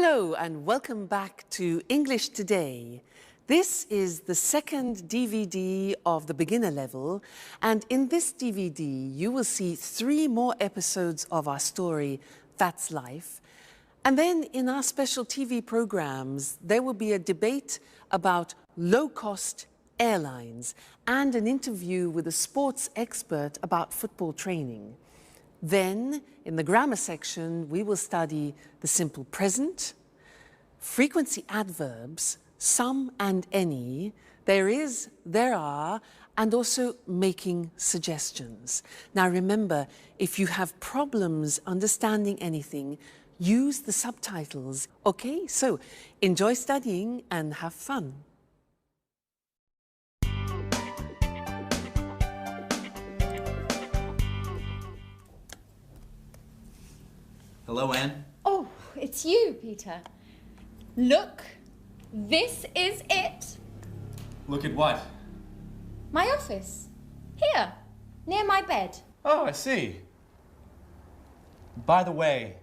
Hello and welcome back to English Today. This is the second DVD of the beginner level, and in this DVD you will see 3 more episodes of our story, That's Life. And then in our special TV programs there will be a debate about low-cost airlines and an interview with a sports expert about football training. Then, in the grammar section, we will study the simple present, frequency adverbs, some and any, there is, there are, and also making suggestions. Now remember, if you have problems understanding anything, use the subtitles. Okay, so enjoy studying and have fun. Hello, Anne. Oh, it's you, Peter. Look, this is it. Look at what? My office. Here, near my bed. Oh, I see. By the way,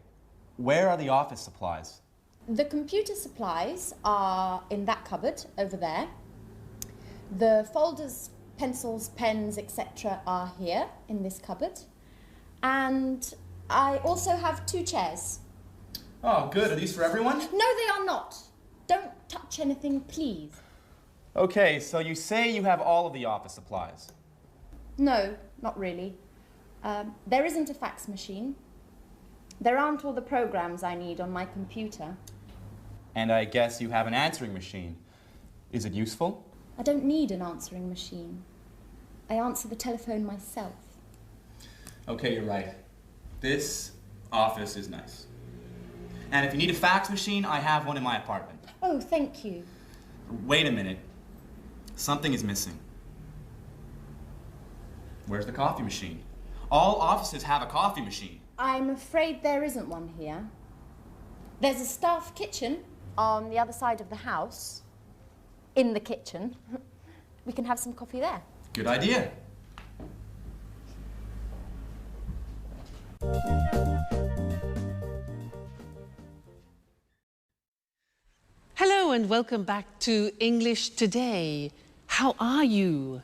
where are the office supplies? The computer supplies are in that cupboard over there. The folders, pencils, pens, etc. are here in this cupboard. And I also have 2 chairs. Oh, good. Are these for everyone? No, they are not. Don't touch anything, please. Okay, so you say you have all of the office supplies. No, not really. There isn't a fax machine. There aren't all the programs I need on my computer. And I guess you have an answering machine. Is it useful? I don't need an answering machine. I answer the telephone myself. Okay, you're right. This office is nice. And if you need a fax machine, I have one in my apartment. Oh, thank you. Wait a minute. Something is missing. Where's the coffee machine? All offices have a coffee machine. I'm afraid there isn't one here. There's a staff kitchen on the other side of the house. In the kitchen. We can have some coffee there. Good idea. Hello and welcome back to English Today. How are you?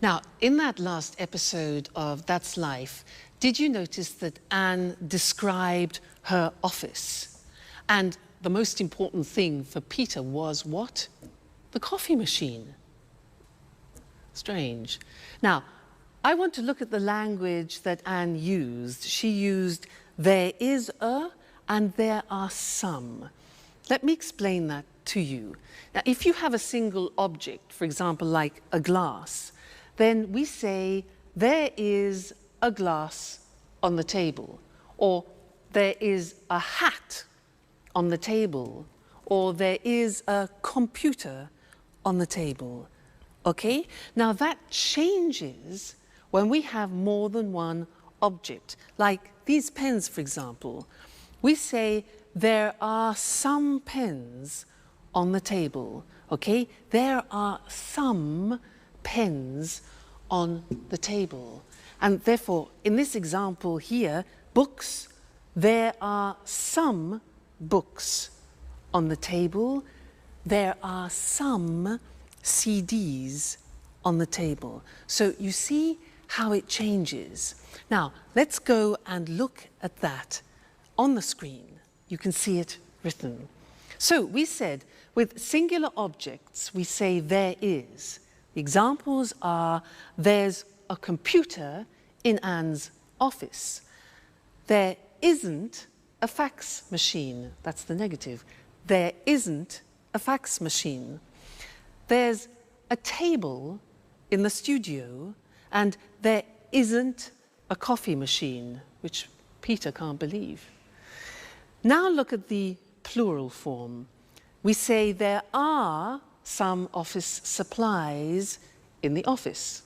Now, in that last episode of That's Life, did you notice that Anne described her office? And the most important thing for Peter was what? The coffee machine. Strange. Now, I want to look at the language that Anne used. She used there is a and there are some. Let me explain that to you. Now, if you have a single object, for example, like a glass, then we say there is a glass on the table, or there is a hat on the table, or there is a computer on the table. Okay? Now that changes when we have more than one object. Like these pens, for example. We say there are some pens on the table. Okay? There are some pens on the table. And therefore, in this example here, books, there are some books on the table. There are some CDs on the table. So you see how it changes. Now, let's go and look at that on the screen. You can see it written. So we said with singular objects, we say there is. The examples are there's a computer in Anne's office. There isn't a fax machine. That's the negative. There isn't a fax machine. There's a table in the studio, and there isn't a coffee machine, which Peter can't believe. Now look at the plural form. We say there are some office supplies in the office,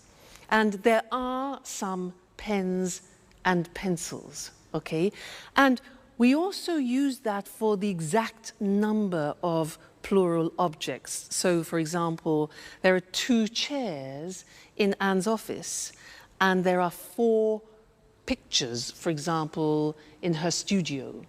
and there are some pens and pencils, okay? And we also use that for the exact number of plural objects. So, for example, there are 2 chairs in Anne's office, and there are 4 pictures, for example, in her studio.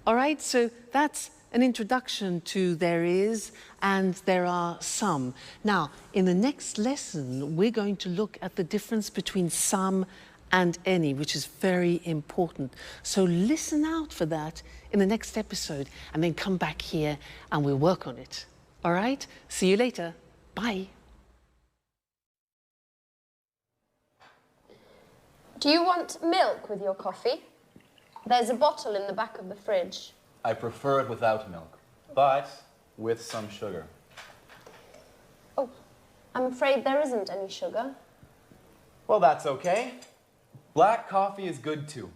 All right, so that's an introduction to there is and there are some. Now, in the next lesson, we're going to look at the difference between some and any, which is very important. So listen out for that in the next episode and then come back here and we'll work on it. All right, see you later. Bye. Do you want milk with your coffee? There's a bottle in the back of the fridge. I prefer it without milk, but with some sugar. Oh, I'm afraid there isn't any sugar. Well, that's okay. Black coffee is good too.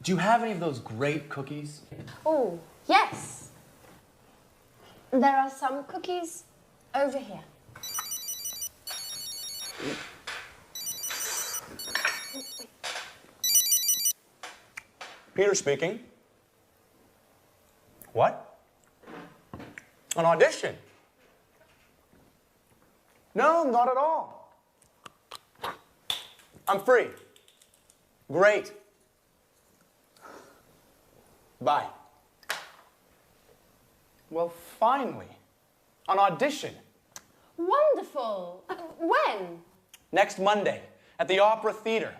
Do you have any of those great cookies? Oh, yes. There are some cookies over here. Peter speaking. What? An audition? No, not at all. I'm free. Great. Bye. Well, finally, an audition. Wonderful. When? Next Monday at the Opera Theater.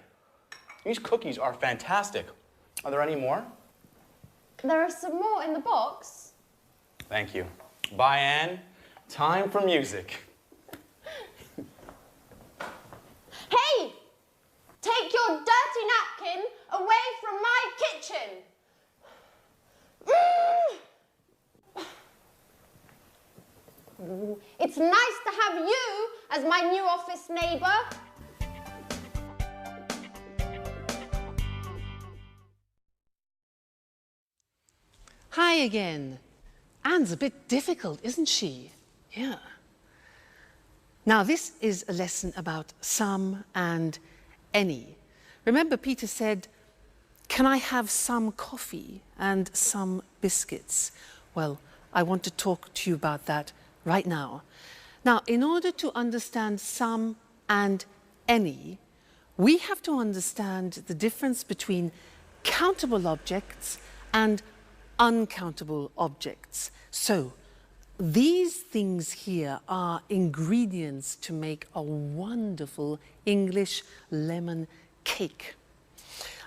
These cookies are fantastic. Are there any more? There are some more in the box. Thank you. Bye, Anne. Time for music. Hey! Take your dirty napkin away from my kitchen. It's nice to have you as my new office neighbour. Hi again. Anne's a bit difficult, isn't she? Yeah. Now, this is a lesson about some and any. Remember, Peter said, "Can I have some coffee and some biscuits?" Well, I want to talk to you about that right now. Now, in order to understand some and any, we have to understand the difference between countable objects and uncountable objects. So, these things here are ingredients to make a wonderful English lemon cake.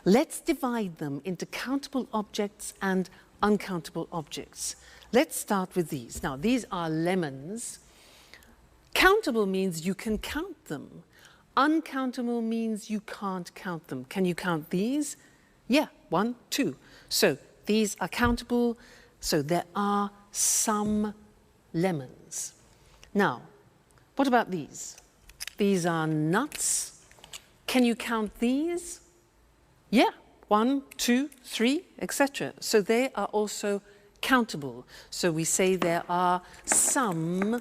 Let's divide them into countable objects and uncountable objects. Let's start with these. Now, these are lemons. Countable means you can count them. Uncountable means you can't count them. Can you count these? Yeah, 1, 2. So these are countable, so there are some lemons. Now, what about these? These are nuts. Can you count these? Yeah, 1, 2, 3, etc. So they are also countable. So we say there are some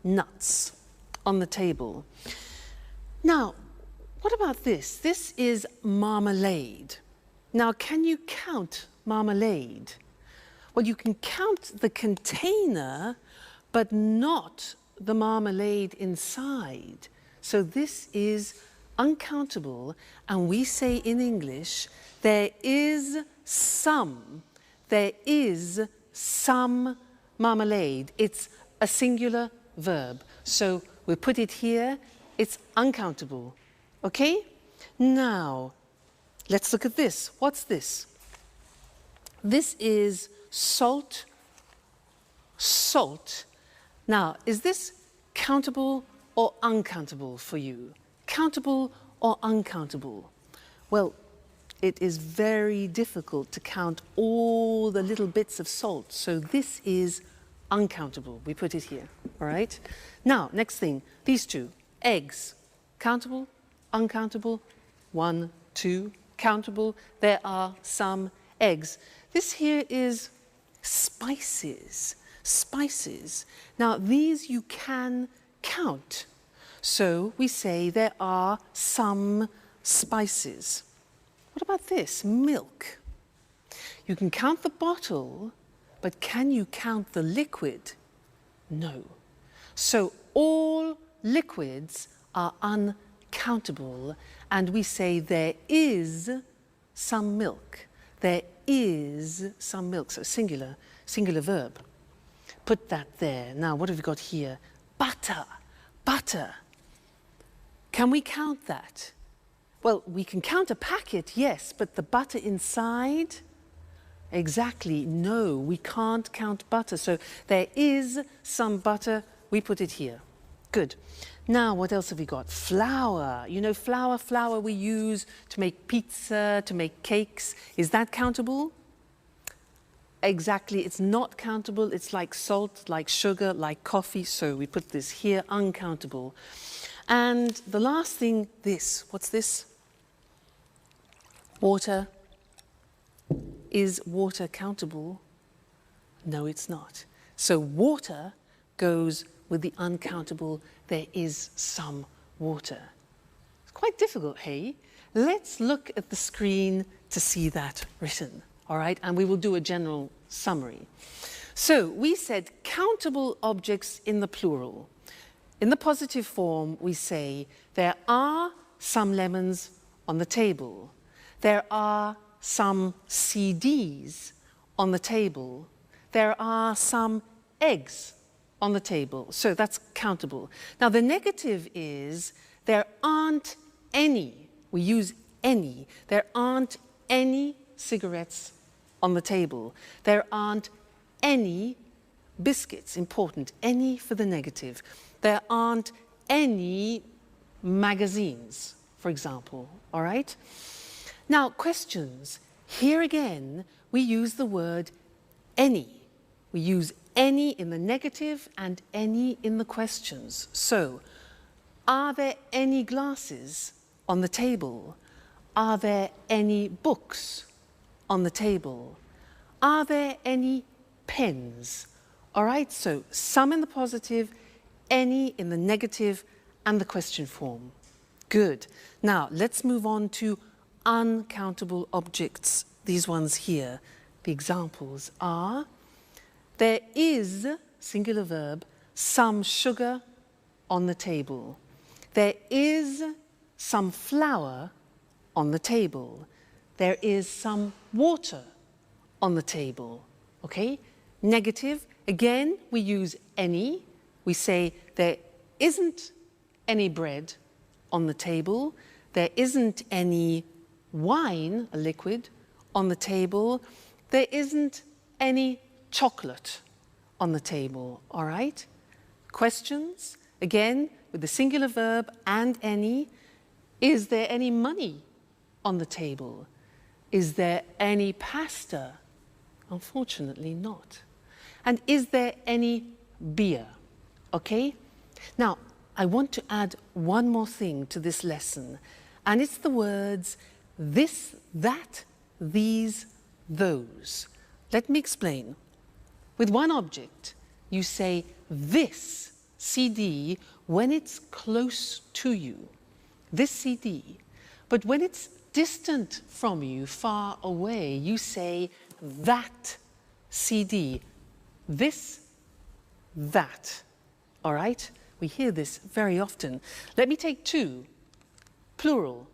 nuts on the table. Now, what about this? This is marmalade. Now, can you count marmalade? Well, you can count the container, but not the marmalade inside. So this is uncountable, and we say in English, there is some marmalade. It's a singular verb. So we put it here, it's uncountable. Okay? Now, let's look at this. What's this? This is salt. Salt. Now, is this countable or uncountable for you? Countable or uncountable? Well, it is very difficult to count all the little bits of salt, so this is uncountable. We put it here, all right? Now, next thing, these two, eggs. Countable, uncountable, 1, 2, countable. There are some eggs. This here is spices. Spices. Now, these you can count. So we say there are some spices. What about this? Milk. You can count the bottle, but can you count the liquid? No. So all liquids are uncountable, and we say there is some milk. there is some milk. So singular verb. Put that there. Now, what have we got here? Butter, butter. Can we count that? Well, we can count a packet, yes, but the butter inside? Exactly, no, we can't count butter. So there is some butter, we put it here. Good. Now, what else have we got? Flour. You know, flour we use to make pizza, to make cakes. Is that countable? Exactly, it's not countable. It's like salt, like sugar, like coffee. So we put this here, uncountable. And the last thing, this. What's this? Water. Is water countable? No, it's not. So water goes with the uncountable. There is some water. It's quite difficult, hey? Let's look at the screen to see that written, all right? And we will do a general summary. So we said countable objects in the plural. In the positive form, we say there are some lemons on the table. There are some CDs on the table. There are some eggs on the table. So that's countable. Now the negative is there aren't any, we use any, there aren't any cigarettes on the table. There aren't any biscuits, important, any for the negative. There aren't any magazines, for example, all right? Now, questions. Here again, we use the word any. We use any in the negative and any in the questions. So, are there any glasses on the table? Are there any books on the table? Are there any pens? All right, so some in the positive, any in the negative, and the question form. Good. Now, let's move on to uncountable objects. These ones here. The examples are, there is, singular verb, some sugar on the table. There is some flour on the table. There is some water on the table. Okay? Negative, again, we use any. We say there isn't any bread on the table. There isn't any wine, a liquid, on the table. There isn't any chocolate on the table, all right? Questions, again, with the singular verb and any. Is there any money on the table? Is there any pasta? Unfortunately not. And is there any beer? Okay? Now, I want to add one more thing to this lesson, and it's the words this, that, these, those. Let me explain. With one object, you say this CD when it's close to you, this CD. But when it's distant from you, far away, you say that CD, this, that. All right? We hear this very often. Let me take two, plural.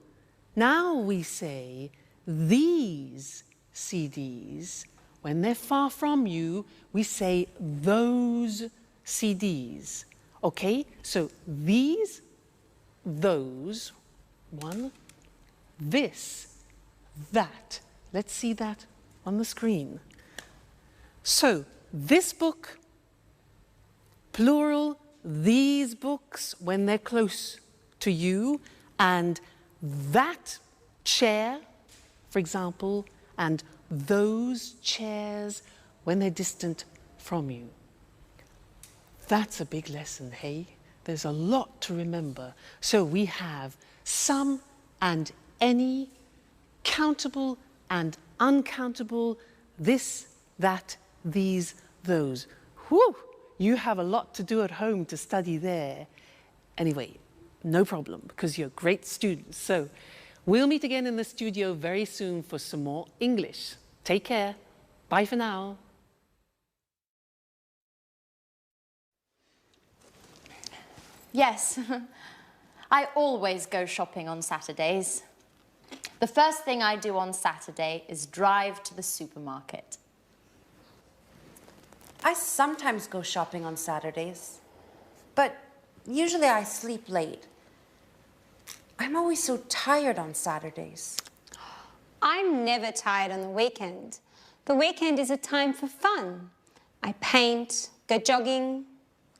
Now we say these CDs. When they're far from you, we say those CDs. Okay? So these, those, one, this, that. Let's see that on the screen. So this book, plural, these books when they're close to you, and that chair, for example, and those chairs when they're distant from you. That's a big lesson, hey? There's a lot to remember. So we have some and any, countable and uncountable, this, that, these, those. Whew! You have a lot to do at home to study there. Anyway, no problem, because you're great students. So we'll meet again in the studio very soon for some more English. Take care. Bye for now. Yes, I always go shopping on Saturdays. The first thing I do on Saturday is drive to the supermarket. I sometimes go shopping on Saturdays, but usually I sleep late. I'm always so tired on Saturdays. I'm never tired on the weekend. The weekend is a time for fun. I paint, go jogging,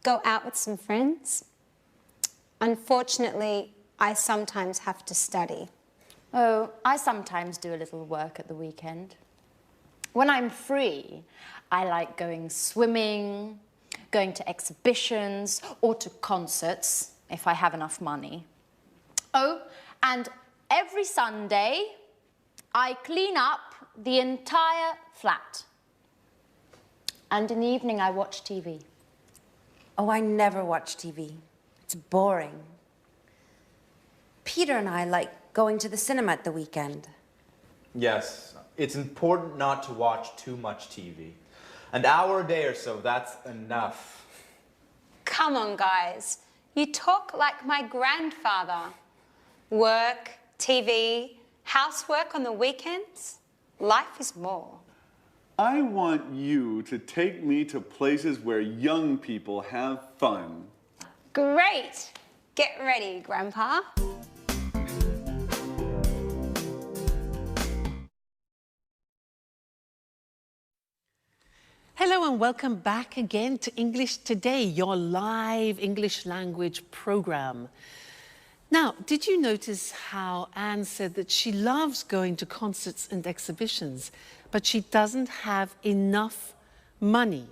go out with some friends. Unfortunately, I sometimes have to study. Oh, I sometimes do a little work at the weekend. When I'm free, I like going swimming, going to exhibitions, or to concerts, if I have enough money. Oh, and every Sunday, I clean up the entire flat. And in the evening, I watch TV. Oh, I never watch TV. It's boring. Peter and I like going to the cinema at the weekend. Yes, it's important not to watch too much TV. An hour a day or so, that's enough. Come on, guys. You talk like my grandfather. Work, TV, housework on the weekends. Life is more. I want you to take me to places where young people have fun. Great. Get ready, Grandpa. Hello and welcome back again to English Today, your live English language program. Now, did you notice how Anne said that she loves going to concerts and exhibitions, but she doesn't have enough money?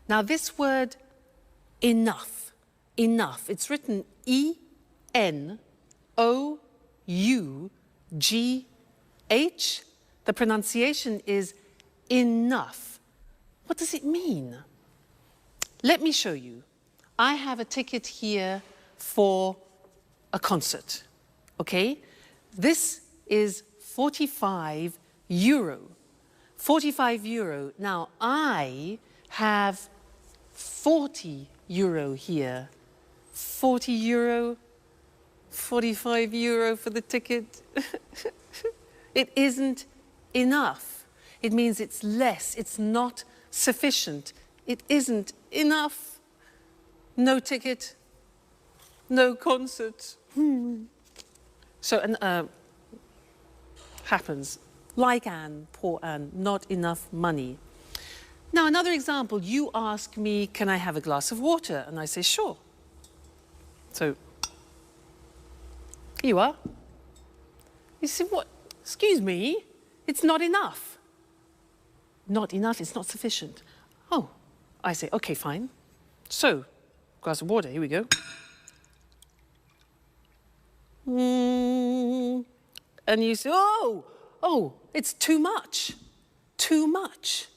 Now, this word enough, it's written E-N-O-U-G-H. The pronunciation is enough. What does it mean? Let me show you. I have a ticket here for a concert, okay? This is 45 euro. 45 euro. Now, I have 40 euro here. 40 euro, 45 euro for the ticket. It isn't enough. It means it's less, it's not sufficient. It isn't enough. No ticket, no concert. So, happens. Like Anne, poor Anne, not enough money. Now, another example, you ask me, can I have a glass of water? And I say, sure. So, here you are. You say, what? Excuse me, it's not enough. Not enough, it's not sufficient. Oh, I say, okay, fine. So, glass of water, here we go. And you say, oh, it's too much. Too much.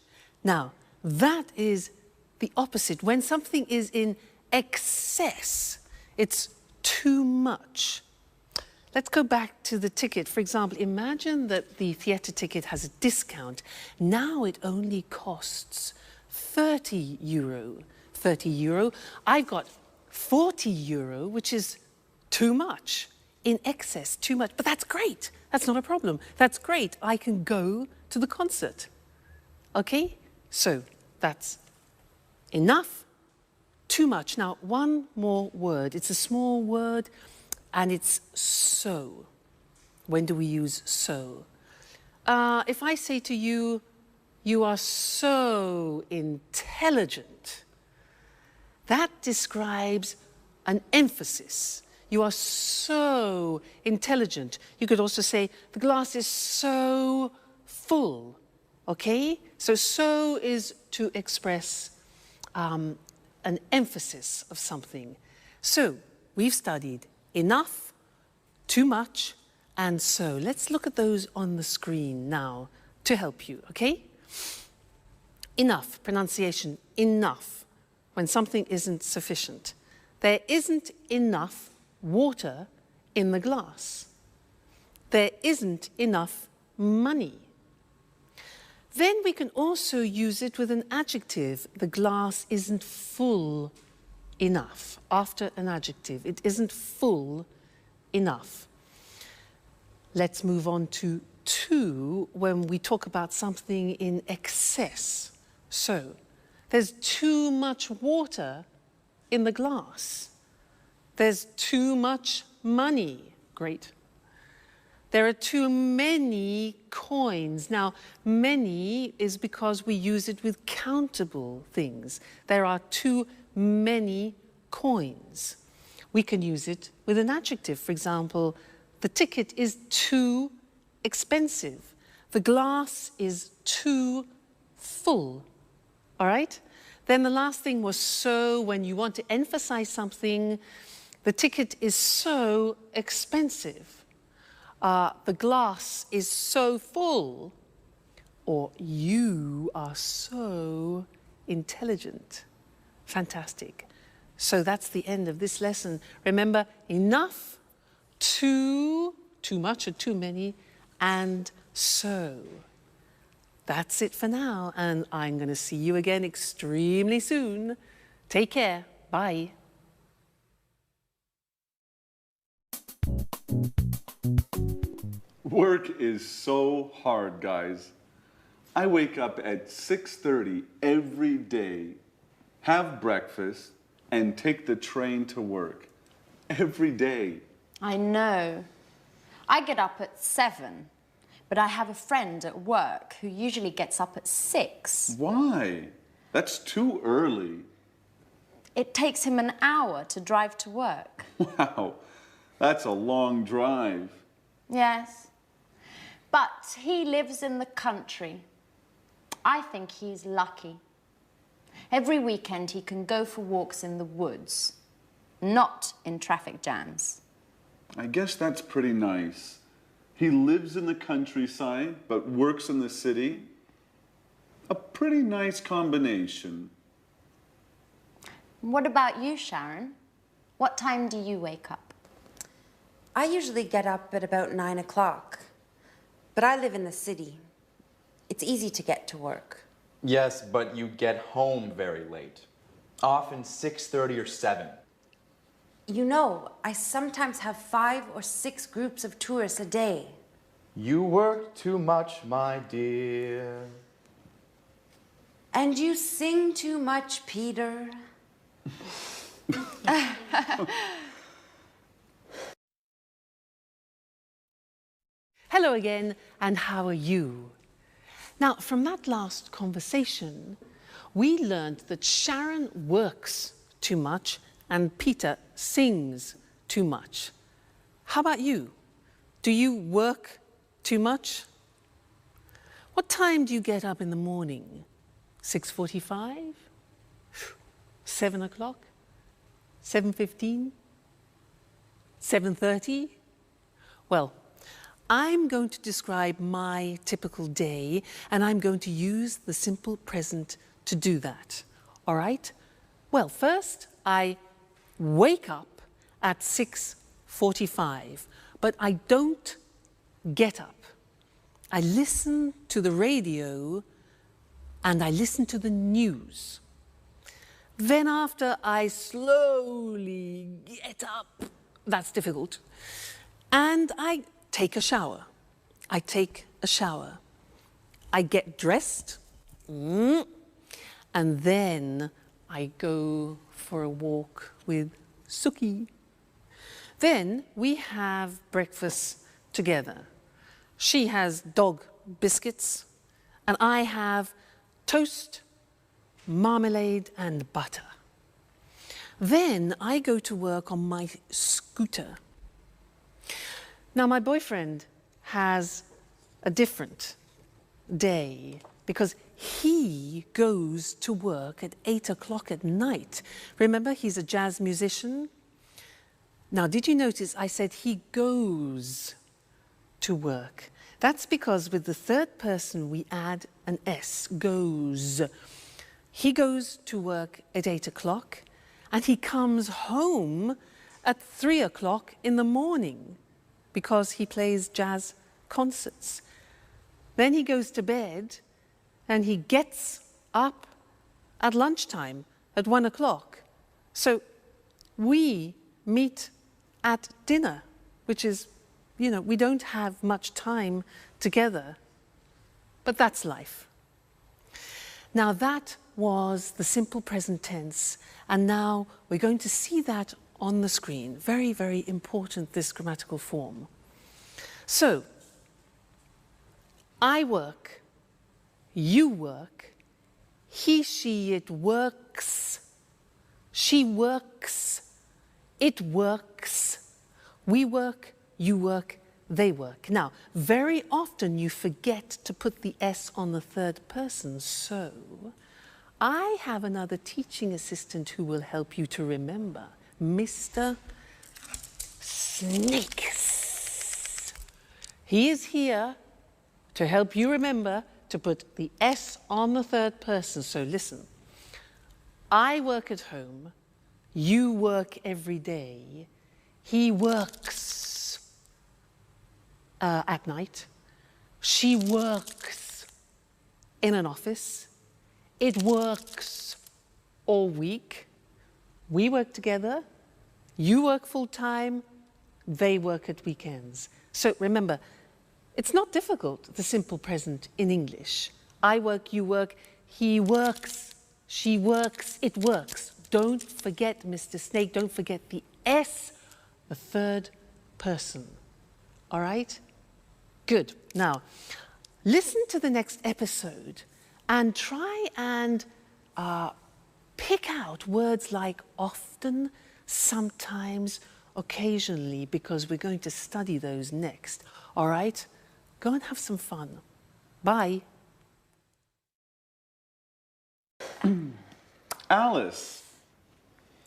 Now, that is the opposite. When something is in excess, it's too much. Let's go back to the ticket. For example, imagine that the theatre ticket has a discount. Now it only costs 30 euro. 30 euro. I've got 40 euro, which is too much. In excess, too much. But that's great. That's not a problem. That's great. I can go to the concert. Okay? So that's enough, too much. Now, one more word. It's a small word. And it's so. When do we use so? If I say to you, you are so intelligent, that describes an emphasis. You are so intelligent. You could also say, the glass is so full, okay? So is to express an emphasis of something. So, we've studied enough, too much, and so. Let's look at those on the screen now to help you, okay? Enough, pronunciation, enough, when something isn't sufficient. There isn't enough water in the glass. There isn't enough money. Then we can also use it with an adjective. The glass isn't full enough. After an adjective, it isn't full enough. Let's move on to too when we talk about something in excess. So, there's too much water in the glass. There's too much money. Great. There are too many coins. Now, many is because we use it with countable things. There are too many coins. We can use it with an adjective. For example, the ticket is too expensive. The glass is too full. All right? Then the last thing was so. When you want to emphasize something, the ticket is so expensive. The glass is so full, or you are so intelligent. Fantastic. So that's the end of this lesson. Remember, enough, too much or too many, and so. That's it for now, and I'm going to see you again extremely soon. Take care. Bye. Work is so hard, guys. I wake up at 6:30 every day, have breakfast, and take the train to work. Every day. I know. I get up at 7, but I have a friend at work who usually gets up at 6. Why? That's too early. It takes him an hour to drive to work. Wow, that's a long drive. Yes. But he lives in the country. I think he's lucky. Every weekend he can go for walks in the woods, not in traffic jams. I guess that's pretty nice. He lives in the countryside, but works in the city. A pretty nice combination. What about you, Sharon? What time do you wake up? I usually get up at about 9 o'clock, but I live in the city. It's easy to get to work. Yes, but you get home very late. Often 6:30 or 7. You know, I sometimes have 5 or 6 groups of tourists a day. You work too much, my dear. And you sing too much, Peter. Hello again, and how are you? Now, from that last conversation, we learned that Sharon works too much and Peter sings too much. How about you? Do you work too much? What time do you get up in the morning? 6:45? 7 o'clock? 7:15? 7:30? Well, I'm going to describe my typical day, and I'm going to use the simple present to do that. All right? Well, first, I wake up at 6:45, but I don't get up. I listen to the radio and I listen to the news. Then after I slowly get up, that's difficult, and I take a shower. I take a shower. I get dressed, and then I go for a walk with Suki. Then we have breakfast together. She has dog biscuits, and I have toast, marmalade, and butter. Then I go to work on my scooter. Now, my boyfriend has a different day because he goes to work at 8 o'clock at night. Remember, he's a jazz musician. Now, did you notice I said he goes to work? That's because with the third person we add an S, goes. He goes to work at 8 o'clock and he comes home at 3 o'clock in the morning because he plays jazz concerts. Then he goes to bed and he gets up at lunchtime at 1 o'clock. So we meet at dinner, which is you know, we don't have much time together. But that's life. Now that was the simple present tense, and now we're going to see that on the screen. Very, very important, this grammatical form. So, I work, you work, he, she, it works, she works, it works, we work, you work, they work. Now, very often you forget to put the S on the third person, so I have another teaching assistant who will help you to remember, Mr. Snakes. He is here to help you remember to put the S on the third person. So listen, I work at home, you work every day, he works at night, she works in an office, it works all week, we work together, you work full-time, they work at weekends. So remember, it's not difficult, the simple present in English. I work, you work, he works, she works, it works. Don't forget, Mr. Snake, don't forget the S, the third person. All right? Good. Now, listen to the next episode and try and pick out words like often, sometimes, occasionally, because we're going to study those next. All right? Go and have some fun. Bye. Alice,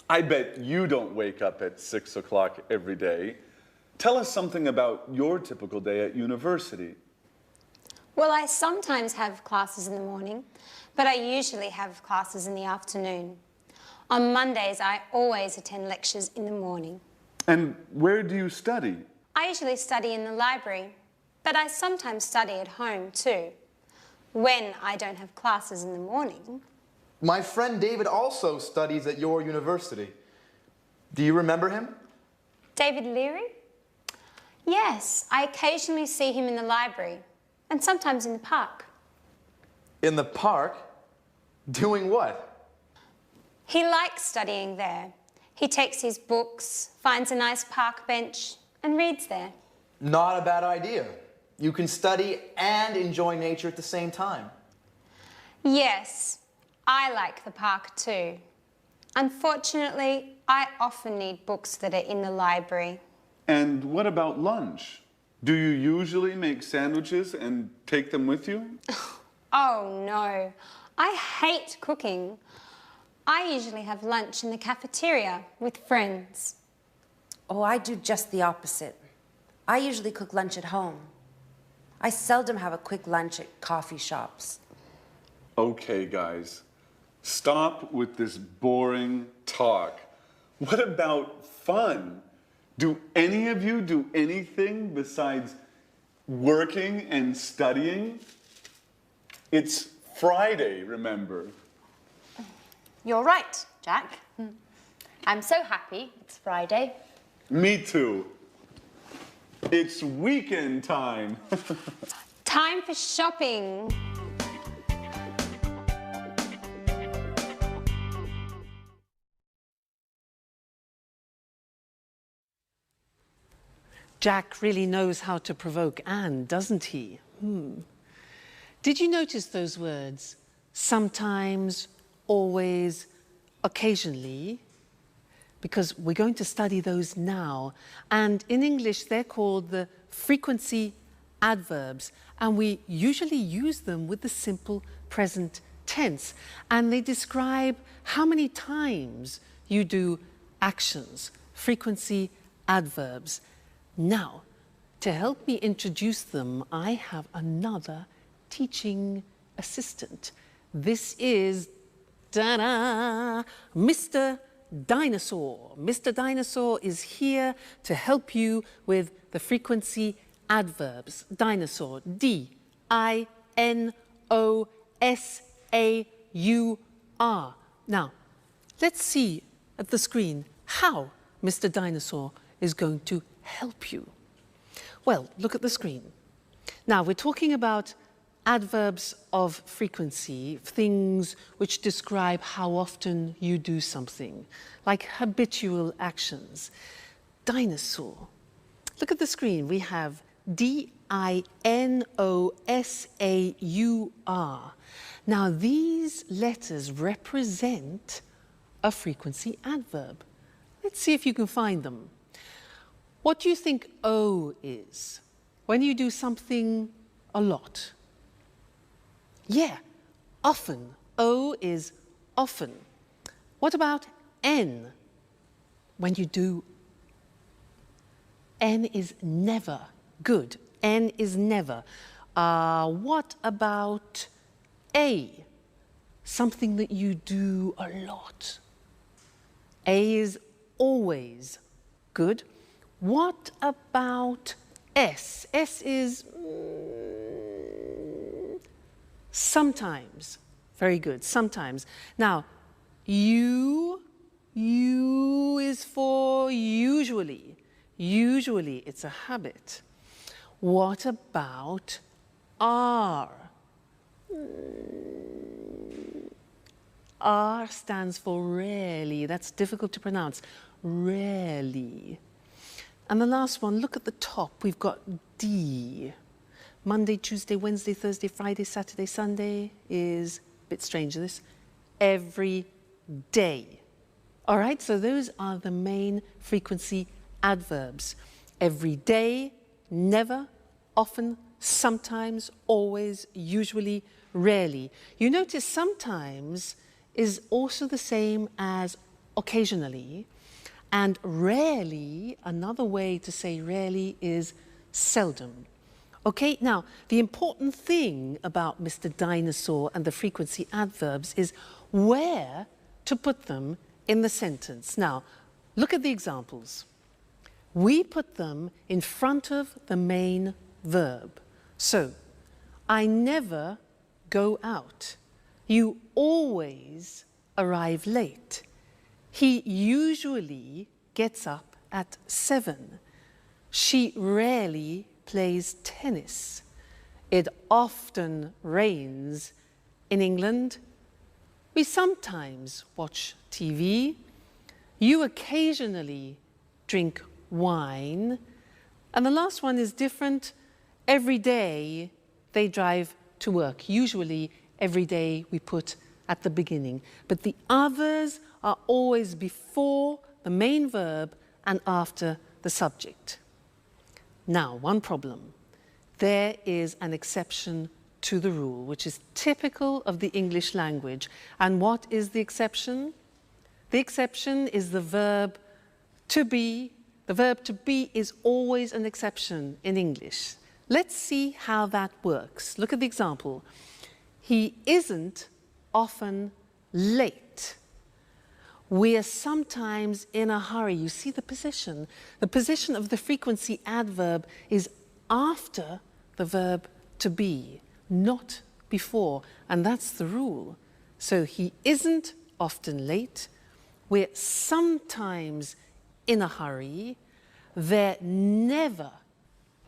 I bet you don't wake up at 6 o'clock every day. Tell us something about your typical day at university. Well, I sometimes have classes in the morning, but I usually have classes in the afternoon. On Mondays, I always attend lectures in the morning. And where do you study? I usually study in the library, but I sometimes study at home too, when I don't have classes in the morning. My friend David also studies at your university. Do you remember him? David Leary? Yes, I occasionally see him in the library and sometimes in the park. In the park? Doing what? He likes studying there. He takes his books, finds a nice park bench and reads there. Not a bad idea. You can study and enjoy nature at the same time. Yes, I like the park too. Unfortunately, I often need books that are in the library. And what about lunch? Do you usually make sandwiches and take them with you? Oh no, I hate cooking. I usually have lunch in the cafeteria with friends. Oh, I do just the opposite. I usually cook lunch at home. I seldom have a quick lunch at coffee shops. Okay, guys, stop with this boring talk. What about fun? Do any of you do anything besides working and studying? It's Friday, remember? You're right, Jack. I'm so happy it's Friday. Me too. It's weekend time. Time for shopping. Jack really knows how to provoke Anne, doesn't he? Did you notice those words? Sometimes, always, occasionally? Because we're going to study those now. And in English, they're called the frequency adverbs. And we usually use them with the simple present tense. And they describe how many times you do actions, frequency adverbs. Now, to help me introduce them, I have another teaching assistant. This is, ta-da, Mr. Dinosaur. Mr. Dinosaur is here to help you with the frequency adverbs. Dinosaur, D-I-N-O-S-A-U-R. Now, let's see at the screen how Mr. Dinosaur is going to help you. Well, look at the screen. Now, we're talking about adverbs of frequency, things which describe how often you do something, like habitual actions. Dinosaur. Look at the screen. We have D-I-N-O-S-A-U-R. Now, these letters represent a frequency adverb. Let's see if you can find them. What do you think O is? When you do something a lot. Yeah, often. O is often. What about N? When you do, N is never. Good. N is never. What about A? Something that you do a lot. A is always. Good. What about S? S is sometimes. Very good, sometimes. Now, U is for usually. Usually, it's a habit. What about R? R stands for rarely. That's difficult to pronounce. Rarely. And the last one, look at the top. We've got D. Monday, Tuesday, Wednesday, Thursday, Friday, Saturday, Sunday is, a bit strange this, every day. All right, so those are the main frequency adverbs. Every day, never, often, sometimes, always, usually, rarely. You notice sometimes is also the same as occasionally, and rarely, another way to say rarely is seldom. Okay, now, the important thing about Mr. Dinosaur and the frequency adverbs is where to put them in the sentence. Now, look at the examples. We put them in front of the main verb. So, I never go out. You always arrive late. He usually gets up at 7. She rarely plays tennis. It often rains in England. We sometimes watch TV. You occasionally drink wine. And the last one is different. Every day they drive to work. Usually every day we put at the beginning. But the others are always before the main verb and after the subject. Now, one problem. There is an exception to the rule, which is typical of the English language. And what is the exception? The exception is the verb to be. The verb to be is always an exception in English. Let's see how that works. Look at the example. He isn't often late. We are sometimes in a hurry. You see the position. The position of the frequency adverb is after the verb to be, not before. And that's the rule. So he isn't often late. We're sometimes in a hurry. They're never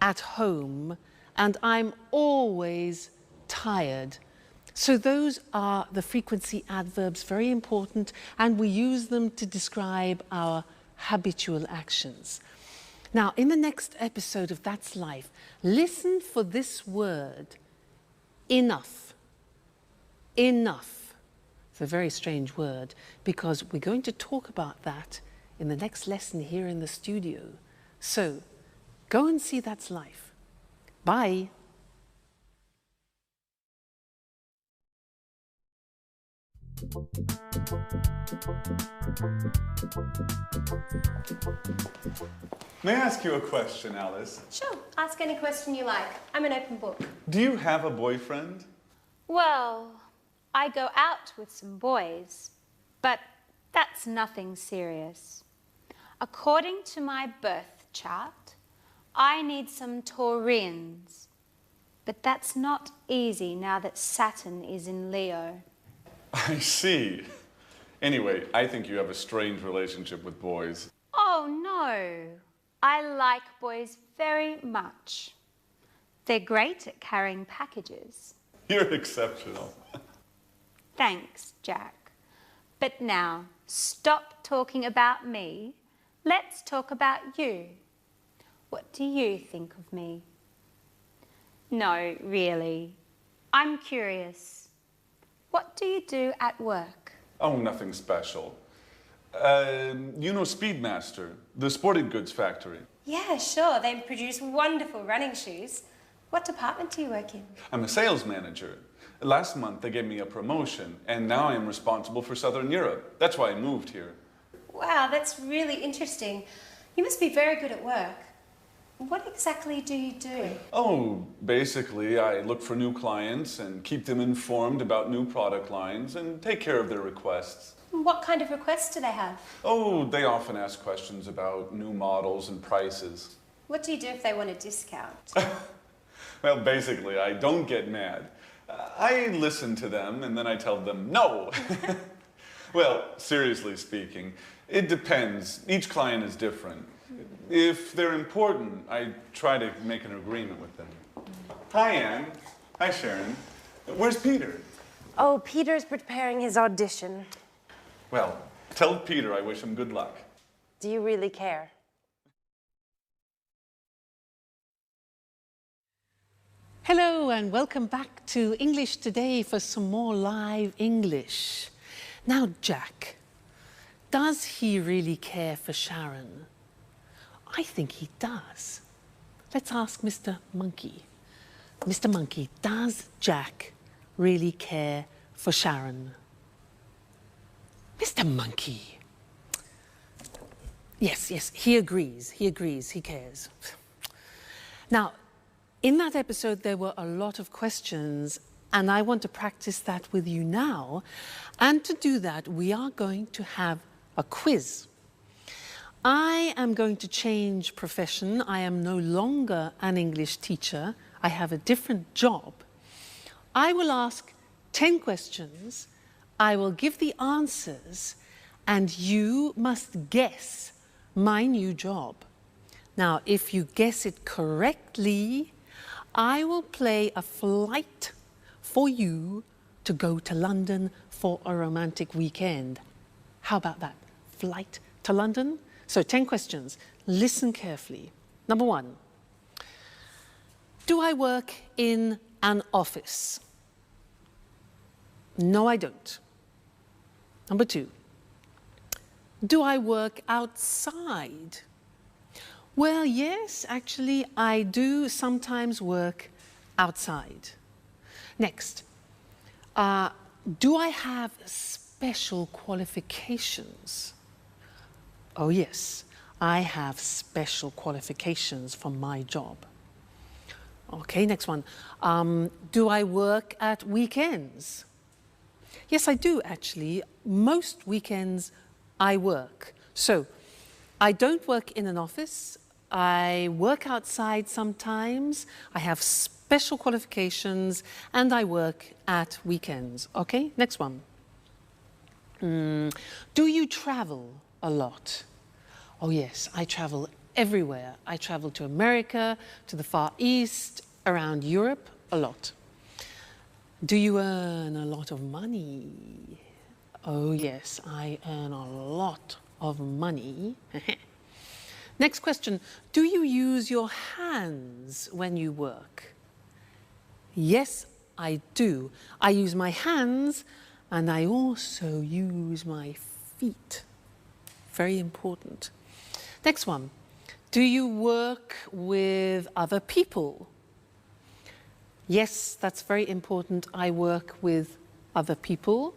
at home. And I'm always tired. So those are the frequency adverbs, very important, and we use them to describe our habitual actions. Now, in the next episode of That's Life, listen for this word, enough. Enough. It's a very strange word, because we're going to talk about that in the next lesson here in the studio. So, go and see That's Life. Bye. May I ask you a question, Alice? Sure, ask any question you like. I'm an open book. Do you have a boyfriend? Well, I go out with some boys, but that's nothing serious. According to my birth chart, I need some Taurians, but that's not easy now that Saturn is in Leo. I see. Anyway, I think you have a strange relationship with boys. Oh no, I like like boys very much. They're great at carrying packages. You're exceptional. Thanks, Jack. But now, stop talking about me. Let's talk about you. What do you think of me? No, really. I'm curious. What do you do at work? Oh, nothing special. You know Speedmaster, the sporting goods factory. Yeah, sure. They produce wonderful running shoes. What department do you work in? I'm a sales manager. Last month they gave me a promotion, and now I am responsible for Southern Europe. That's why I moved here. Wow, that's really interesting. You must be very good at work. What exactly do you do? Oh, basically I look for new clients and keep them informed about new product lines and take care of their requests. What kind of requests do they have? Oh, they often ask questions about new models and prices. What do you do if they want a discount? Well, basically, I don't get mad. I listen to them and then I tell them no. Well, seriously speaking, it depends. Each client is different. If they're important, I try to make an agreement with them. Hi, Anne. Hi, Sharon. Where's Peter? Oh, Peter's preparing his audition. Well, tell Peter I wish him good luck. Do you really care? Hello and welcome back to English Today for some more live English. Now, Jack, does he really care for Sharon? I think he does. Let's ask Mr. Monkey. Mr. Monkey, does Jack really care for Sharon? Mr. Monkey. Yes, he agrees, he cares. Now, in that episode, there were a lot of questions, and I want to practice that with you now. And to do that, we are going to have a quiz. I am going to change profession. I am no longer an English teacher. I have a different job. I will ask 10 questions. I will give the answers, and you must guess my new job. Now, if you guess it correctly, I will play a flight for you to go to London for a romantic weekend. How about that? Flight to London? So 10 questions. Listen carefully. Number 1. Do I work in an office? No, I don't. Number 2. Do I work outside? Well, yes, actually, I do sometimes work outside. Next, do I have special qualifications? Oh, yes, I have special qualifications for my job. Okay, next one. Do I work at weekends? Yes, I do, actually. Most weekends I work. So, I don't work in an office. I work outside sometimes. I have special qualifications, and I work at weekends. Okay, next one. Do you travel a lot? Oh, yes, I travel everywhere. I travel to America, to the Far East, around Europe, a lot. Do you earn a lot of money? Oh, yes, I earn a lot of money. Next question. Do you use your hands when you work? Yes, I do. I use my hands and I also use my feet. Very important. Next one. Do you work with other people? Yes, that's very important. I work with other people.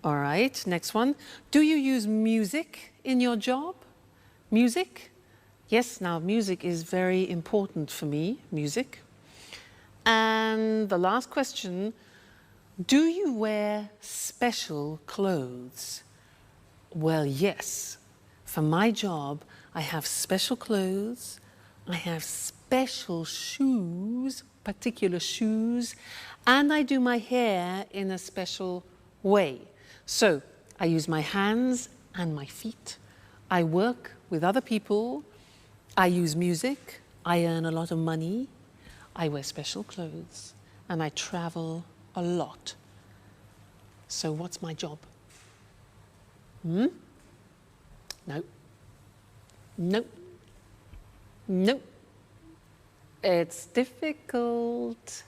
All right, next one. Do you use music in your job? Music? Yes, now music is very important for me, music. And the last question, do you wear special clothes? Well, yes. For my job, I have special clothes, I have special shoes, particular shoes, and I do my hair in a special way. So, I use my hands and my feet. I work with other people, I use music, I earn a lot of money, I wear special clothes, and I travel a lot. So what's my job? No. Nope. Nope. It's difficult.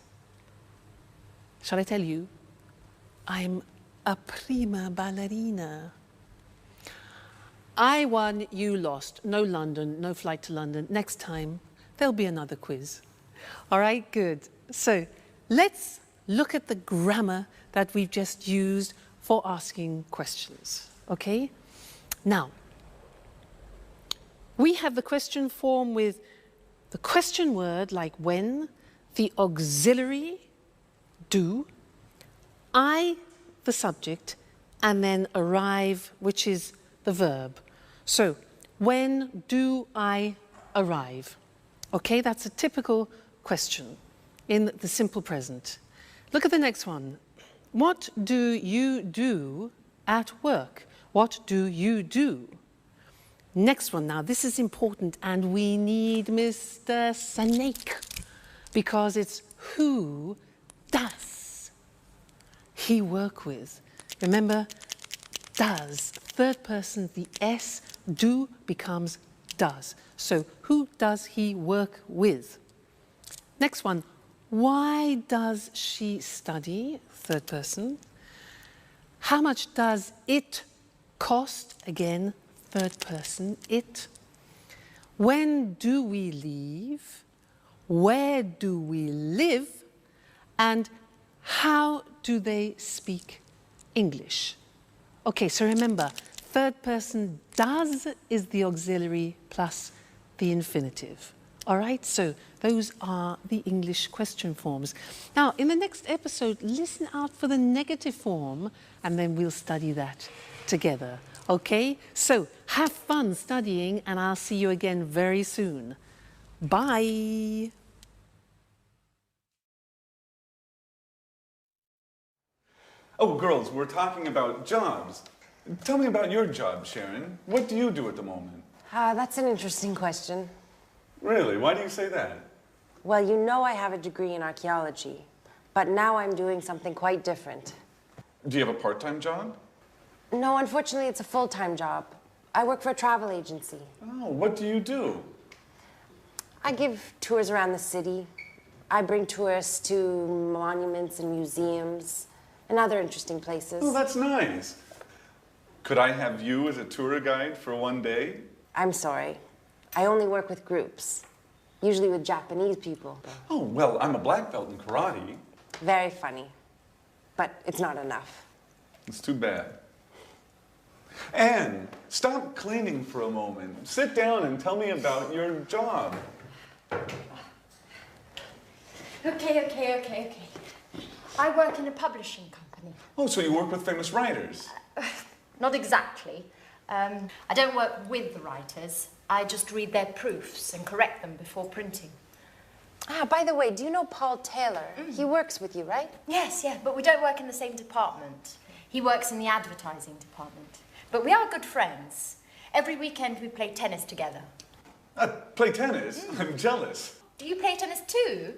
Shall I tell you? I'm a prima ballerina. I won, you lost. No London, no flight to London. Next time, there'll be another quiz. All right, good. So let's look at the grammar that we've just used for asking questions, okay? Now, we have the question form with the question word like when, the auxiliary, do, I, the subject, and then arrive, which is the verb. So, when do I arrive? Okay, that's a typical question in the simple present. Look at the next one. What do you do at work? What do you do? Next one now, this is important, and we need Mr. Snake because it's who does he work with? Remember, does, third person, the S, do becomes does. So who does he work with? Next one, why does she study? Third person. How much does it cost? Again, third person, it. When do we leave? Where do we live? And how do they speak English? Okay, so remember, third person does is the auxiliary plus the infinitive. All right, so those are the English question forms. Now, in the next episode, listen out for the negative form, and then we'll study that together. Okay, so have fun studying, and I'll see you again very soon. Bye. Oh, girls, we're talking about jobs. Tell me about your job, Sharon. What do you do at the moment? That's an interesting question. Really? Why do you say that? Well, you know I have a degree in archaeology, but now I'm doing something quite different. Do you have a part-time job? No, unfortunately, it's a full-time job. I work for a travel agency. Oh, what do you do? I give tours around the city. I bring tourists to monuments and museums and other interesting places. Oh, that's nice. Could I have you as a tour guide for one day? I'm sorry. I only work with groups, usually with Japanese people. Oh, well, I'm a black belt in karate. Very funny, but it's not enough. It's too bad. Anne, stop cleaning for a moment. Sit down and tell me about your job. Okay. I work in a publishing company. Oh, so you work with famous writers? Not exactly. I don't work with the writers. I just read their proofs and correct them before printing. By the way, do you know Paul Taylor? He works with you, right? Yes, but we don't work in the same department. He works in the advertising department. But we are good friends. Every weekend we play tennis together. Play tennis? I'm jealous. Do you play tennis too?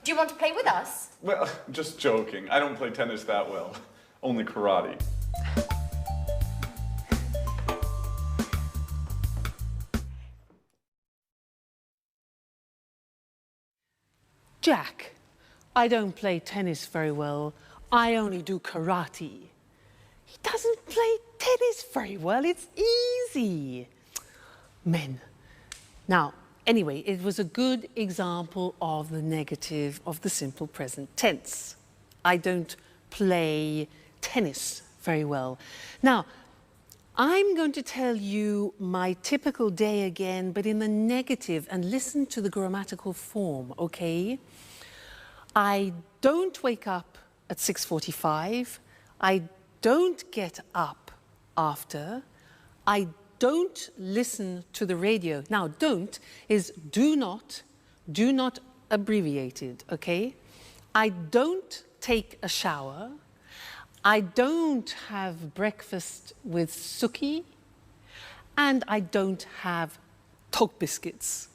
Do you want to play with us? Well, just joking. I don't play tennis that well. Only karate. Jack, I don't play tennis very well. I only do karate. He doesn't play tennis very well. It's easy. Men. Now, anyway, it was a good example of the negative of the simple present tense. I don't play tennis very well. Now, I'm going to tell you my typical day again, but in the negative, and listen to the grammatical form, okay? I don't wake up at 6:45. I don't get up after. I don't listen to the radio. Now, don't is do not abbreviated, okay? I don't take a shower. I don't have breakfast with Suki, and I don't have dog biscuits.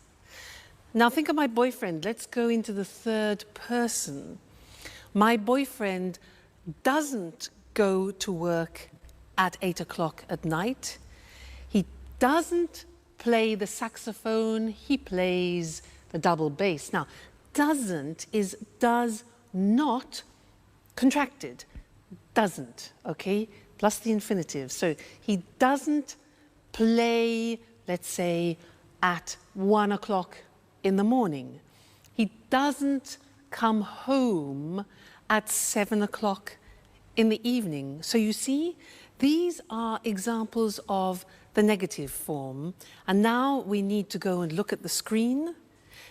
Now think of my boyfriend. Let's go into the third person. My boyfriend doesn't go to work at 8 o'clock at night. He doesn't play the saxophone. He plays the double bass. Now, doesn't is does not contracted. Doesn't, okay? Plus the infinitive. So he doesn't play, let's say, at 1 o'clock in the morning. He doesn't come home at 7 o'clock in the evening. So you see, these are examples of the negative form. And now we need to go and look at the screen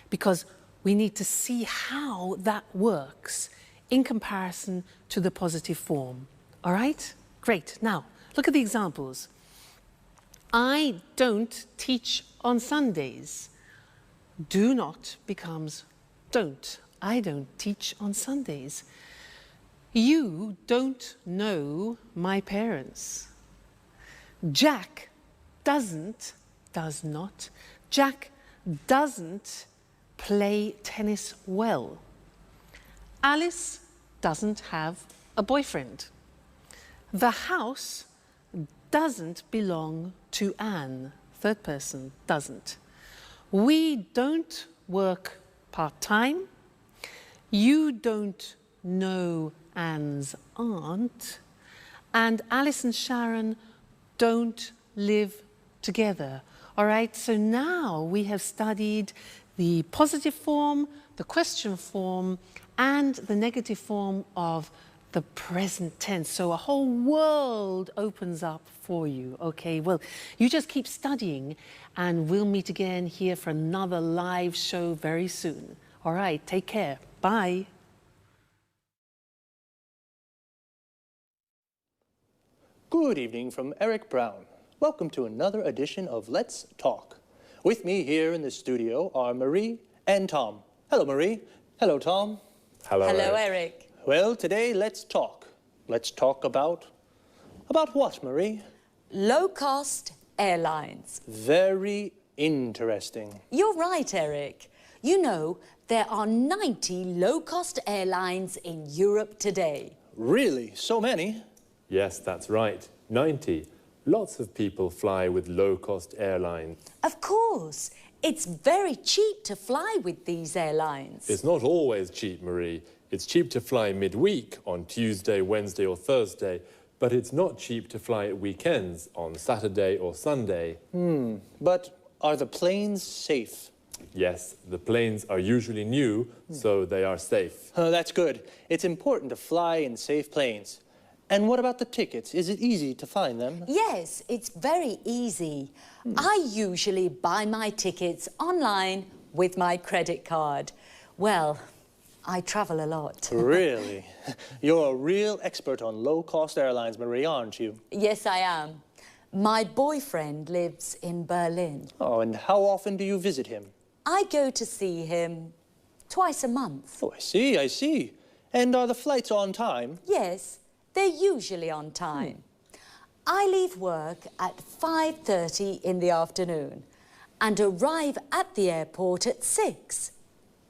because we need to see how that works in comparison to the positive form. All right? Great. Now, look at the examples. I don't teach on Sundays. Do not becomes don't. I don't teach on Sundays. You don't know my parents. Jack doesn't, does not. Jack doesn't play tennis well. Alice doesn't have a boyfriend. The house doesn't belong to Anne. Third person, doesn't. We don't work part-time. You don't know Anne's aunt. And Alice and Sharon don't live together. All right, so now we have studied the positive form, the question form, and the negative form of the present tense. So a whole world opens up for you, okay? Well, you just keep studying and we'll meet again here for another live show very soon. All right, take care. Bye. Good evening from Eric Brown. Welcome to another edition of Let's Talk. With me here in the studio are Marie and Tom. Hello, Marie. Hello, Tom. Hello, Eric. Well, today, let's talk. Let's talk about what, Marie? Low-cost airlines. Very interesting. You're right, Eric. You know, there are 90 low-cost airlines in Europe today. Really? So many? Yes, that's right. 90. Lots of people fly with low-cost airlines. Of course. It's very cheap to fly with these airlines. It's not always cheap, Marie. It's cheap to fly midweek on Tuesday, Wednesday or Thursday, but it's not cheap to fly at weekends on Saturday or Sunday. But are the planes safe? Yes, the planes are usually new, so they are safe. Oh, that's good. It's important to fly in safe planes. And what about the tickets? Is it easy to find them? Yes, it's very easy. I usually buy my tickets online with my credit card. Well, I travel a lot. Really? You're a real expert on low-cost airlines, Marie, aren't you? Yes, I am. My boyfriend lives in Berlin. Oh, and how often do you visit him? I go to see him twice a month. Oh, I see. And are the flights on time? Yes, they're usually on time. I leave work at 5:30 in the afternoon and arrive at the airport at 6.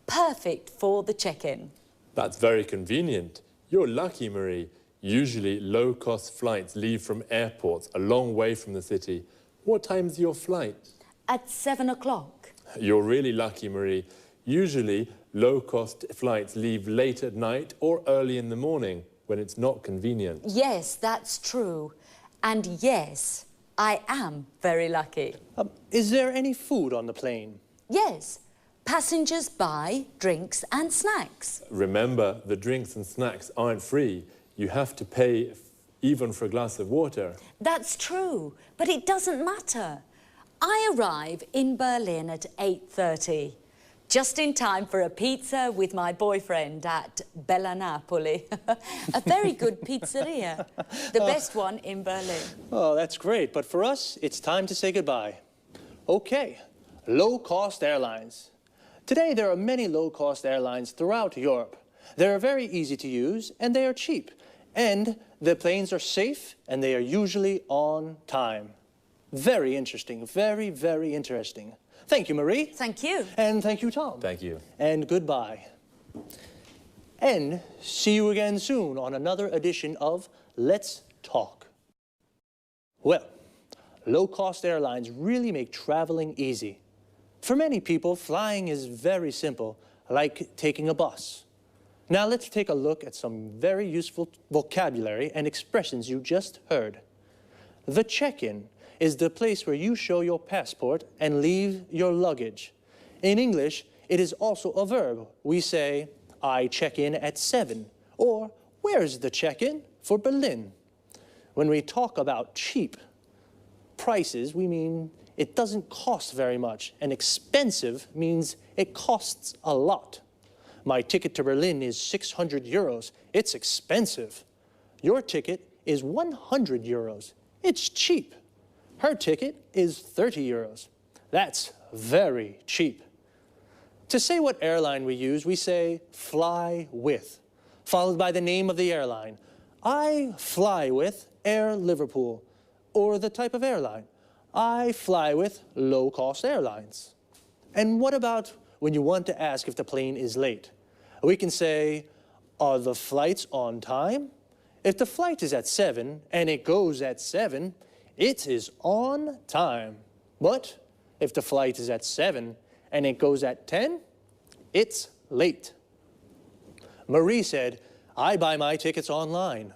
Perfect for the check-in. That's very convenient. You're lucky, Marie. Usually, low-cost flights leave from airports a long way from the city. What time's your flight? At 7 o'clock. You're really lucky, Marie. Usually, low-cost flights leave late at night or early in the morning when it's not convenient. Yes, that's true. And yes, I am very lucky. Is there any food on the plane? Yes. Passengers buy drinks and snacks. Remember, the drinks and snacks aren't free. You have to pay even for a glass of water. That's true, but it doesn't matter. I arrive in Berlin at 8:30, just in time for a pizza with my boyfriend at Bella Napoli. A very good pizzeria, the best one in Berlin. Oh, that's great, but for us, it's time to say goodbye. Okay, low-cost airlines. Today, there are many low-cost airlines throughout Europe. They are very easy to use, and they are cheap. And the planes are safe, and they are usually on time. Very interesting, very, very interesting. Thank you, Marie. Thank you. And thank you, Tom. Thank you. And goodbye. And see you again soon on another edition of Let's Talk. Well, low-cost airlines really make traveling easy. For many people, flying is very simple, like taking a bus. Now let's take a look at some very useful vocabulary and expressions you just heard. The check-in is the place where you show your passport and leave your luggage. In English, it is also a verb. We say, I check in at 7, or where's the check-in for Berlin? When we talk about cheap prices, we mean it doesn't cost very much, and expensive means it costs a lot. My ticket to Berlin is 600 euros. It's expensive. Your ticket is 100 euros. It's cheap. Her ticket is 30 euros. That's very cheap. To say what airline we use, we say fly with, followed by the name of the airline. I fly with Air Liverpool, or the type of airline. I fly with low-cost airlines. And what about when you want to ask if the plane is late? We can say, are the flights on time? If the flight is at 7 and it goes at 7, it is on time. But if the flight is at 7 and it goes at 10, it's late. Marie said, I buy my tickets online.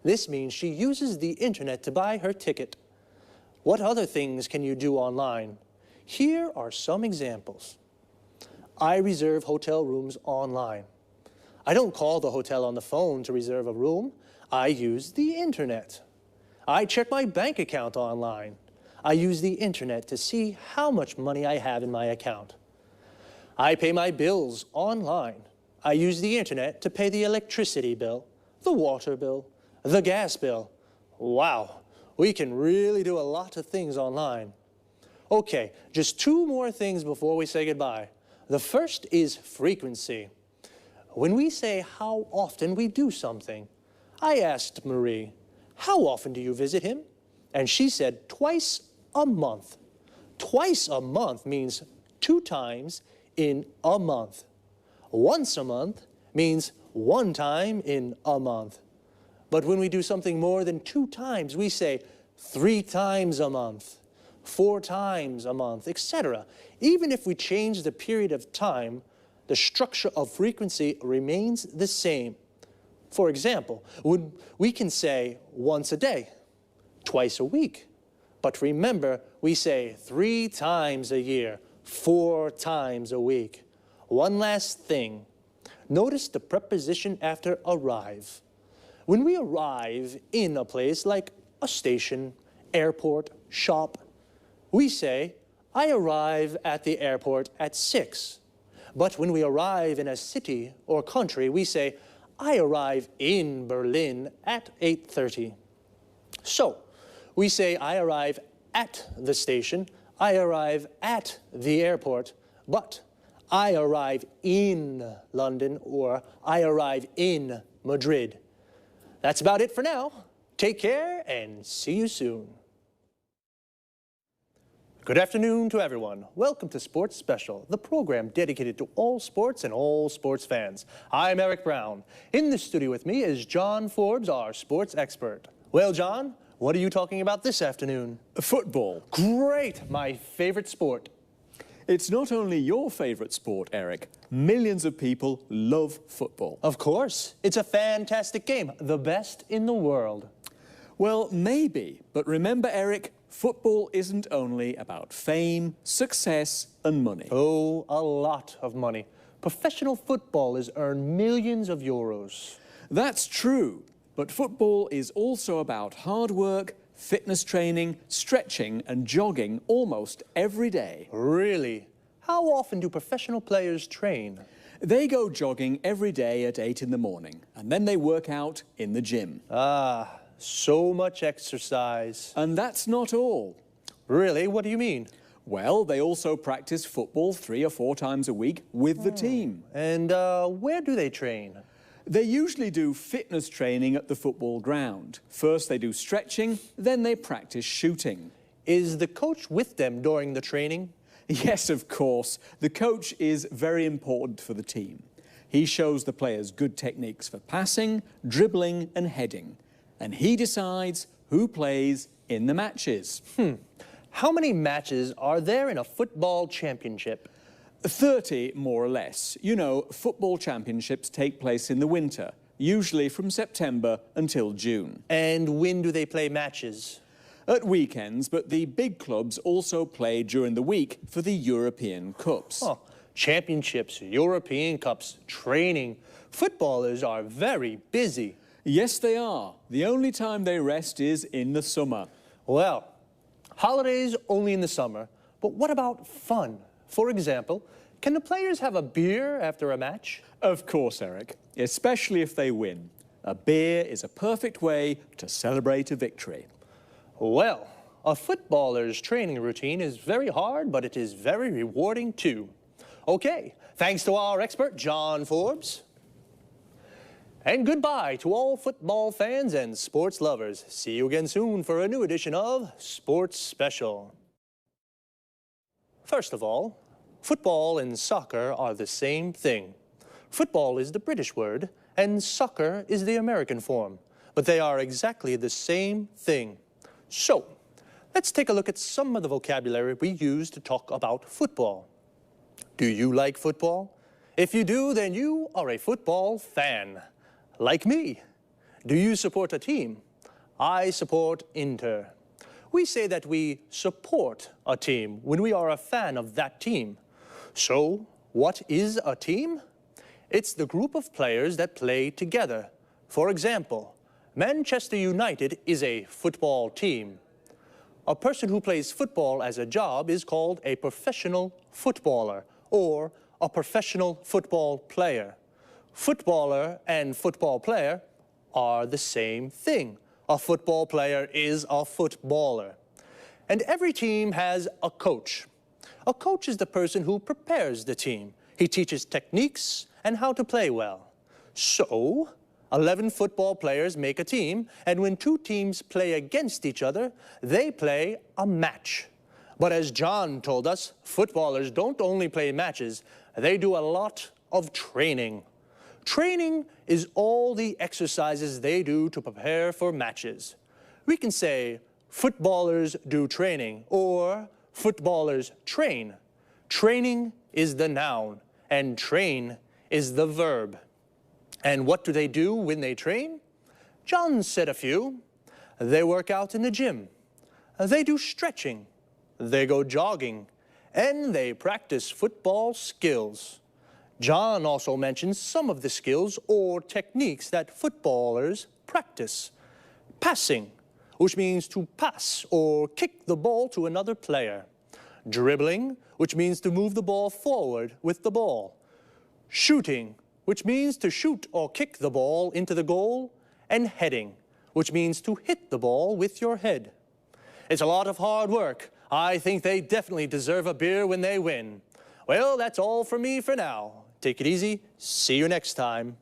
This means she uses the internet to buy her ticket. What other things can you do online? Here are some examples. I reserve hotel rooms online. I don't call the hotel on the phone to reserve a room. I use the internet. I check my bank account online. I use the internet to see how much money I have in my account. I pay my bills online. I use the internet to pay the electricity bill, the water bill, the gas bill. Wow, we can really do a lot of things online. Okay, just 2 more things before we say goodbye. The first is frequency. When we say how often we do something, I asked Marie, how often do you visit him? And she said twice a month. Twice a month means 2 times in a month. Once a month means 1 time in a month. But when we do something more than 2 times, we say 3 times a month, 4 times a month, etc. Even if we change the period of time, the structure of frequency remains the same. For example, we can say once a day, twice a week. But remember, we say 3 times a year, 4 times a week. One last thing. Notice the preposition after arrive. When we arrive in a place like a station, airport, shop, we say, I arrive at the airport at 6. But when we arrive in a city or country, we say, I arrive in Berlin at 8:30. So, we say, I arrive at the station, I arrive at the airport, but I arrive in London or I arrive in Madrid. That's about it for now. Take care and see you soon. Good afternoon to everyone. Welcome to Sports Special, the program dedicated to all sports and all sports fans. I'm Eric Brown. In the studio with me is John Forbes, our sports expert. Well, John, what are you talking about this afternoon? Football. Great, my favorite sport. It's not only your favorite sport, Eric. Millions of people love football. Of course. It's a fantastic game, the best in the world. Well, maybe, but remember, Eric, football isn't only about fame, success, and money. Oh, a lot of money. Professional footballers earn millions of euros. That's true, but football is also about hard work, fitness training, stretching, and jogging almost every day. Really? How often do professional players train? They go jogging every day at 8 in the morning, and then they work out in the gym. Ah, so much exercise. And that's not all. Really? What do you mean? Well, they also practice football 3 or 4 times a week with the team. And where do they train? They usually do fitness training at the football ground. First they do stretching, then they practice shooting. Is the coach with them during the training? Yes, of course. The coach is very important for the team. He shows the players good techniques for passing, dribbling and heading. And he decides who plays in the matches. How many matches are there in a football championship? 30, more or less. You know, football championships take place in the winter, usually from September until June. And when do they play matches? At weekends, but the big clubs also play during the week for the European Cups. Oh, championships, European Cups, training. Footballers are very busy. Yes, they are. The only time they rest is in the summer. Well, holidays only in the summer, but what about fun? For example, can the players have a beer after a match? Of course, Eric, especially if they win. A beer is a perfect way to celebrate a victory. Well, a footballer's training routine is very hard, but it is very rewarding too. Okay, thanks to our expert, John Forbes. And goodbye to all football fans and sports lovers. See you again soon for a new edition of Sports Special. First of all, football and soccer are the same thing. Football is the British word, and soccer is the American form. But they are exactly the same thing. So, let's take a look at some of the vocabulary we use to talk about football. Do you like football? If you do, then you are a football fan. Like me. Do you support a team? I support Inter. We say that we support a team when we are a fan of that team. So, what is a team? It's the group of players that play together. For example, Manchester United is a football team. A person who plays football as a job is called a professional footballer or a professional football player. Footballer and football player are the same thing. A football player is a footballer. And every team has a coach. A coach is the person who prepares the team. He teaches techniques and how to play well. So, 11 football players make a team, and when two teams play against each other, they play a match. But as John told us, footballers don't only play matches, they do a lot of training. Training is all the exercises they do to prepare for matches. We can say, footballers do training, or footballers train. Training is the noun, and train is the verb. And what do they do when they train? John said a few. They work out in the gym. They do stretching. They go jogging. And they practice football skills. John also mentions some of the skills or techniques that footballers practice. Passing, which means to pass or kick the ball to another player. Dribbling, which means to move the ball forward with the ball. Shooting, which means to shoot or kick the ball into the goal. And heading, which means to hit the ball with your head. It's a lot of hard work. I think they definitely deserve a beer when they win. Well, that's all from me for now. Take it easy. See you next time.